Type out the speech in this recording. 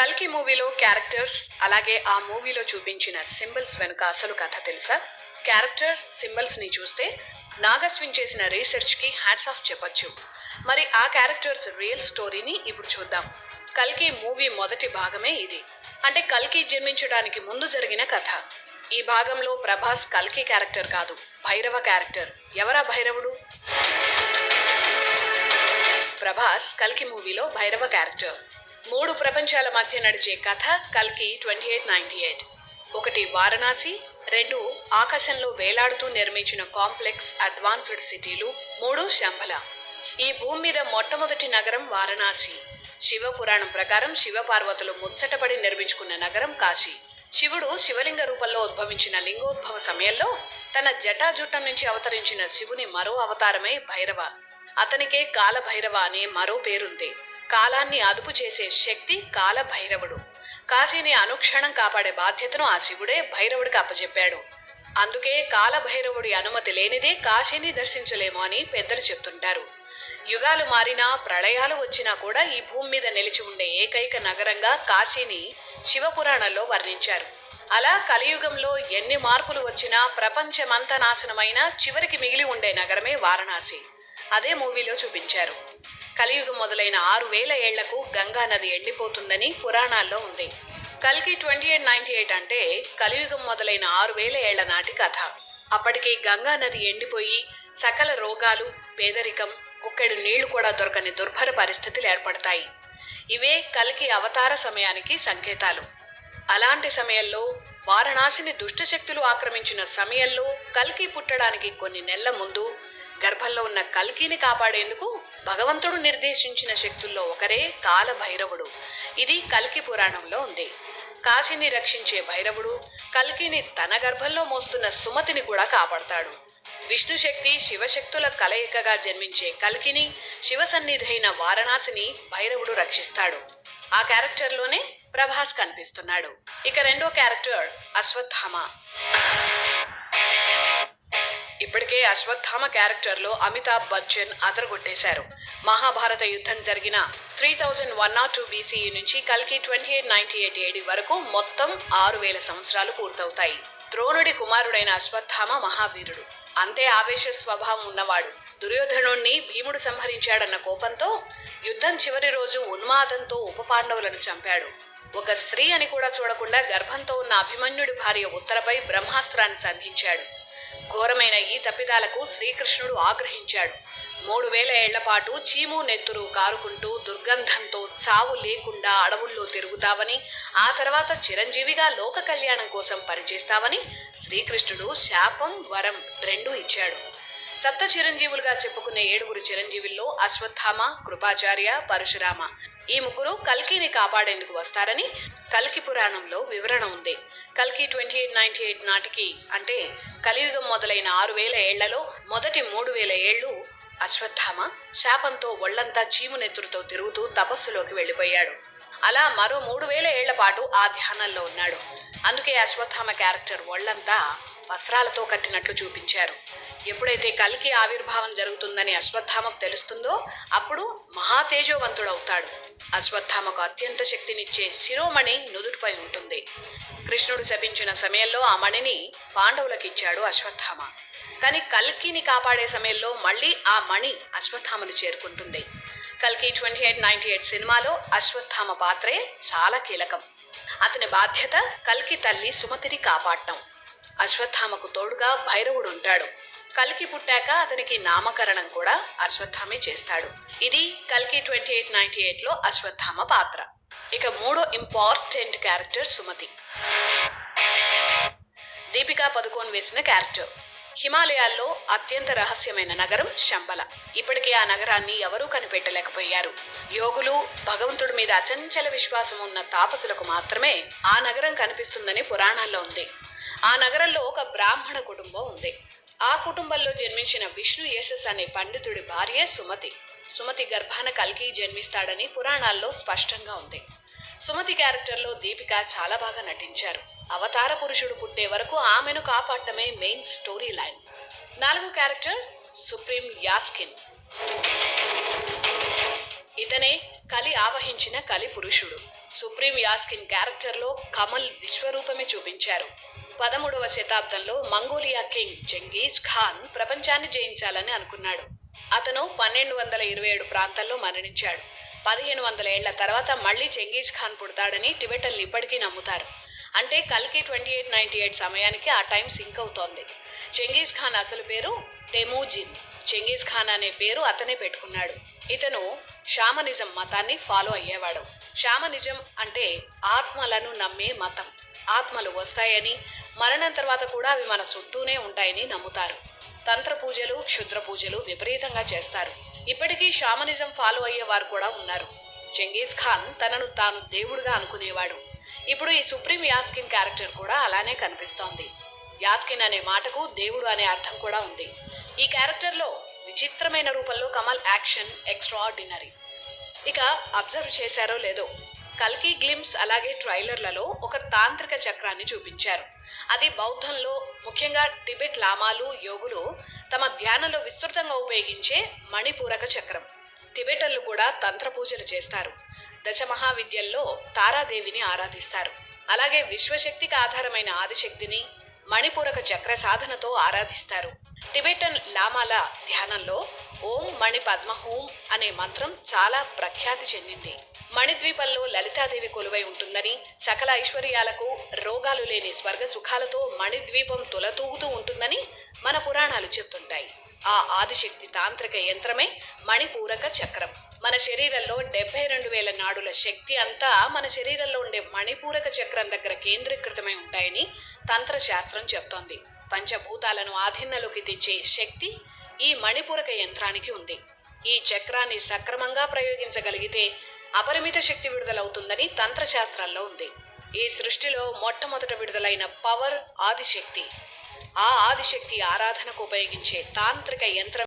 కల్కి మూవీలో క్యారెక్టర్స్ అలాగే ఆ మూవీలో చూపించిన సింబల్స్ వెనుక అసలు కథ తెలుసా? క్యారెక్టర్స్ సింబల్స్ ని చూస్తే నాగస్విన్ చేసిన రీసెర్చ్ కి హ్యాట్స్ ఆఫ్ చెప్పొచ్చు. మరి ఆ క్యారెక్టర్స్ రియల్ స్టోరీని ఇప్పుడు చూద్దాం. కల్కి మూవీ మొదటి భాగమే ఇది. అంటే కల్కి జన్మించడానికి ముందు జరిగిన కథ. ఈ భాగంలో ప్రభాస్ కల్కి క్యారెక్టర్ కాదు, భైరవ క్యారెక్టర్. ఎవరా భైరవుడు? ప్రభాస్ కల్కి మూవీలో భైరవ క్యారెక్టర్. 3 ప్రపంచాల మధ్య నడిచే కథ కల్కి 2898. 1 వారణాసి, 2 ఆకాశంలో వేలాడుతూ నిర్మించిన కాంప్లెక్స్ అడ్వాన్స్డ్ సిటీలు, 3 శంభల. ఈ భూమి మీద మొట్టమొదటి నగరం వారణాసి. శివ పురాణం ప్రకారం శివపార్వతులు ముచ్చటపడి నిర్మించుకున్న నగరం కాశీ. శివుడు శివలింగ రూపంలో ఉద్భవించిన లింగోద్భవ సమయంలో తన జటాజుట్టం నుంచి అవతరించిన శివుని మరో అవతారమే భైరవ. అతనికే కాలభైరవ అనే మరో పేరుంది. కాలాన్ని అదుపు చేసే శక్తి కాలభైరవుడు. కాశీని అనుక్షణం కాపాడే బాధ్యతను ఆ శివుడే భైరవుడికి అప్పచెప్పాడు. అందుకే కాలభైరవుడి అనుమతి లేనిదే కాశీని దర్శించలేము అని పెద్దలు చెప్తుంటారు. యుగాలు మారినా ప్రళయాలు వచ్చినా కూడా ఈ భూమి మీద నిలిచి ఉండే ఏకైక నగరంగా కాశీని శివపురాణంలో వర్ణించారు. అలా కలియుగంలో ఎన్ని మార్పులు వచ్చినా ప్రపంచమంతా నాశనమైనా చివరికి మిగిలి ఉండే నగరమే వారణాసి. అదే మూవీలో చూపించారు. కలియుగం మొదలైన 6000 ఏళ్లకు గంగా నది ఎండిపోతుందని పురాణాల్లో ఉంది. కల్కి 2898 అంటే కలియుగం మొదలైన 6000 ఏళ్ల నాటి కథ. అప్పటికి గంగా నది ఎండిపోయి సకల రోగాలు, పేదరికం, గుక్కెడు నీళ్లు కూడా దొరకని దుర్భర పరిస్థితులు ఏర్పడతాయి. ఇవే కల్కి అవతార సమయానికి సంకేతాలు. అలాంటి సమయంలో వారణాసిని దుష్టశక్తులు ఆక్రమించిన సమయంలో కల్కి పుట్టడానికి కొన్ని నెలల ముందు గర్భంలో ఉన్న కల్కిని కాపాడేందుకు భగవంతుడు నిర్దేశించిన శక్తుల్లో ఒకరే కాలభైరవుడు. ఇది కల్కి పురాణంలో ఉంది. కాశీని రక్షించే భైరవుడు కల్కిని తన గర్భంలో మోస్తున్న సుమతిని కూడా కాపాడతాడు. విష్ణుశక్తి శివశక్తుల కలయికగా జన్మించే కల్కిని శివసన్నిధైన వారణాసిని భైరవుడు రక్షిస్తాడు. ఆ క్యారెక్టర్లోనే ప్రభాస్ కనిపిస్తున్నాడు. ఇక రెండో క్యారెక్టర్ అశ్వత్థామ. ఇప్పటికే అశ్వత్థామ క్యారెక్టర్లో అమితాబ్ బచ్చన్ అదరగొట్టేశారు. మహాభారత యుద్ధం జరిగిన 3102 BCE నుంచి కల్కి 2898 AD వరకు మొత్తం 6000 సంవత్సరాలు పూర్తవుతాయి. ద్రోణుడి కుమారుడైన అశ్వత్థామ మహావీరుడు. అంతే ఆవేశ స్వభావం ఉన్నవాడు. దుర్యోధనుణ్ణి భీముడు సంహరించాడన్న కోపంతో యుద్ధం చివరి రోజు ఉన్మాదంతో ఉప పాండవులను చంపాడు. ఒక స్త్రీ అని కూడా చూడకుండా గర్భంతో ఉన్న అభిమన్యుడి భార్య ఉత్తరపై బ్రహ్మాస్త్రాన్ని సంధించాడు. ఘోరమైన ఈ తప్పిదాలకు శ్రీకృష్ణుడు ఆగ్రహించాడు. 3000 ఏళ్ల పాటు చీము నెత్తురు కారుకుంటూ దుర్గంధంతో చావు లేకుండా అడవుల్లో తిరుగుతావని, ఆ తర్వాత చిరంజీవిగా లోక కళ్యాణం కోసం పనిచేస్తావని శ్రీకృష్ణుడు శాపం, వరం 2 ఇచ్చాడు. సప్త చిరంజీవులుగా చెప్పుకునే 7 చిరంజీవుల్లో అశ్వత్థామ, కృపాచార్య, పరశురామ ఈ 3 కల్కిని కాపాడేందుకు వస్తారని కల్కి పురాణంలో వివరణ ఉంది. కల్కి 2898 నాటికి అంటే కలియుగం మొదలైన 6000 ఏళ్లలో మొదటి 3000 ఏళ్లు అశ్వత్థామ శాపంతో ఒళ్లంతా చీమునెత్తురుతో తిరుగుతూ తపస్సులోకి వెళ్లిపోయాడు. అలా మరో 3000 ఏళ్ల పాటు ఆ ధ్యానంలో ఉన్నాడు. అందుకే అశ్వత్థామ క్యారెక్టర్ ఒళ్లంతా వస్త్రాలతో కట్టినట్లు చూపించారు. ఎప్పుడైతే కల్కి ఆవిర్భావం జరుగుతుందని అశ్వత్థామకు తెలుస్తుందో అప్పుడు మహాతేజోవంతుడవుతాడు. అశ్వత్థామకు అత్యంత శక్తినిచ్చే శిరోమణి నుదుటిపై ఉంటుంది. కృష్ణుడు శపించిన సమయంలో ఆ మణిని పాండవులకిచ్చాడు అశ్వత్థామ. కానీ కల్కిని కాపాడే సమయంలో మళ్ళీ ఆ మణి అశ్వత్థామను చేరుకుంటుంది. కల్కి 2898 సినిమాలో అశ్వత్థామ పాత్రే చాలా కీలకం. అతని బాధ్యత కల్కి తల్లి సుమతిని కాపాడటం. అశ్వత్థామకు తోడుగా భైరవుడు ఉంటాడు. కల్కి పుట్టాక అతనికి నామకరణం కూడా అశ్వత్థామే చేస్తాడు. ఇది కల్కి 2898లో అశ్వత్థామ పాత్ర. ఇక మూడో ఇంపార్టెంట్ క్యారెక్టర్ సుమతి. దీపికా పదుకోన్ వేసిన క్యారెక్టర్. హిమాలయాల్లో అత్యంత రహస్యమైన నగరం శంబల. ఇప్పటికే ఆ నగరాన్ని ఎవరూ కనిపెట్టలేకపోయారు. యోగులు, భగవంతుడి మీద అచంచల విశ్వాసం ఉన్న తాపసులకు మాత్రమే ఆ నగరం కనిపిస్తుందని పురాణాల్లో ఉంది. ఆ నగరంలో ఒక బ్రాహ్మణ కుటుంబం ఉంది. ఆ కుటుంబంలో జన్మించిన విష్ణు యశస్ అనే పండితుడి భార్యే సుమతి. సుమతి గర్భాన కల్కి జన్మిస్తాడని పురాణాల్లో స్పష్టంగా ఉంది. సుమతి క్యారెక్టర్లో దీపిక చాలా బాగా నటించారు. అవతార పురుషుడు పుట్టే వరకు ఆమెను కాపాడటమే మెయిన్ స్టోరీ లైన్. 4వ క్యారెక్టర్ సుప్రీం యాస్కిన్. ఇతనే కలి ఆవహించిన కలి పురుషుడు. సుప్రీం యాస్కిన్ క్యారెక్టర్లో కమల్ విశ్వరూపమే చూపించారు. 13వ శతాబ్దంలో మంగోలియా కింగ్ జంగీజ్ ఖాన్ ప్రపంచాన్ని జయించాలని అనుకున్నాడు. అతను 1227 ప్రాంతాల్లో మరణించాడు. 1500 ఏళ్ల తర్వాత మళ్లీ చెంగీజ్ ఖాన్ పుడతాడని టిబెటన్లు ఇప్పటికీ నమ్ముతారు. అంటే కల్కి 2898 సమయానికి ఆ టైం సింక్ అవుతోంది. చెంగీజ్ ఖాన్ అసలు పేరు టెమూజిన్. చెంగీజ్ ఖాన్ అనే పేరు అతనే పెట్టుకున్నాడు. ఇతను షామనిజం మతాన్ని ఫాలో అయ్యేవాడు. షామనిజం అంటే ఆత్మలను నమ్మే మతం. ఆత్మలు వస్తాయని, మరణం తర్వాత కూడా అవి మన చుట్టూనే ఉంటాయని నమ్ముతారు. తంత్ర పూజలు, క్షుద్ర పూజలు విపరీతంగా చేస్తారు. ఇప్పటికీ షామనిజం ఫాలో అయ్యే వారు కూడా ఉన్నారు. చెంగీజ్ ఖాన్ తనను తాను దేవుడుగా అనుకునేవాడు. ఇప్పుడు ఈ సుప్రీం యాస్కిన్ క్యారెక్టర్ కూడా అలానే కనిపిస్తోంది. యాస్కిన్ అనే మాటకు దేవుడు అనే అర్థం కూడా ఉంది. ఈ క్యారెక్టర్లో విచిత్రమైన రూపంలో కమల్ యాక్షన్ ఎక్స్ట్రాఆర్డినరీ. ఇక అబ్జర్వ్ చేశారో లేదో, కల్కి గ్లిమ్స్ అలాగే ట్రైలర్లలో ఒక తాంత్రిక చక్రాన్ని చూపించారు. అది బౌద్ధంలో, ముఖ్యంగా టిబెట్ లామాలు, యోగులు తమ ధ్యానంలో విస్తృతంగా ఉపయోగించే మణిపూరక చక్రం. టిబెటన్లు కూడా తంత్ర పూజలు చేస్తారు. దశమహావిద్యల్లో తారాదేవిని ఆరాధిస్తారు. అలాగే విశ్వశక్తికి ఆధారమైన ఆదిశక్తిని మణిపూరక చక్ర సాధనతో ఆరాధిస్తారు. టిబెటన్ లామాల ధ్యానంలో ఓం మణి పద్మహూం అనే మంత్రం చాలా ప్రఖ్యాతి చెందింది. మణిద్వీపంలో లలితాదేవి కొలువై ఉంటుందని, సకల ఐశ్వర్యాలకు, రోగాలు లేని స్వర్గ సుఖాలతో మణిద్వీపం తులతూగుతూ ఉంటుందని మన పురాణాలు చెప్తుంటాయి. ఆ ఆదిశక్తి తాంత్రిక యంత్రమే మణిపూరక చక్రం. మన శరీరంలో 72,000 నాడుల శక్తి అంతా మన శరీరంలో ఉండే మణిపూరక చక్రం దగ్గర కేంద్రీకృతమై ఉంటాయని తంత్రశాస్త్రం చెప్తోంది. పంచభూతాలను ఆధీనంలోకి తెచ్చే శక్తి ఈ మణిపూరక యంత్రానికి ఉంది. ఈ చక్రాన్ని సక్రమంగా ప్రయోగించగలిగితే అపరిమిత శక్తి విడుదలవుతుందని తంత్రశాస్త్రాల్లో ఉంది. ఈ సృష్టిలో మొట్టమొదట విడుదలైన పవర్ ఆదిశక్తి. ఆ ఆదిశక్తి ఆరాధనకు ఉపయోగించే తాంత్రిక యంత్రం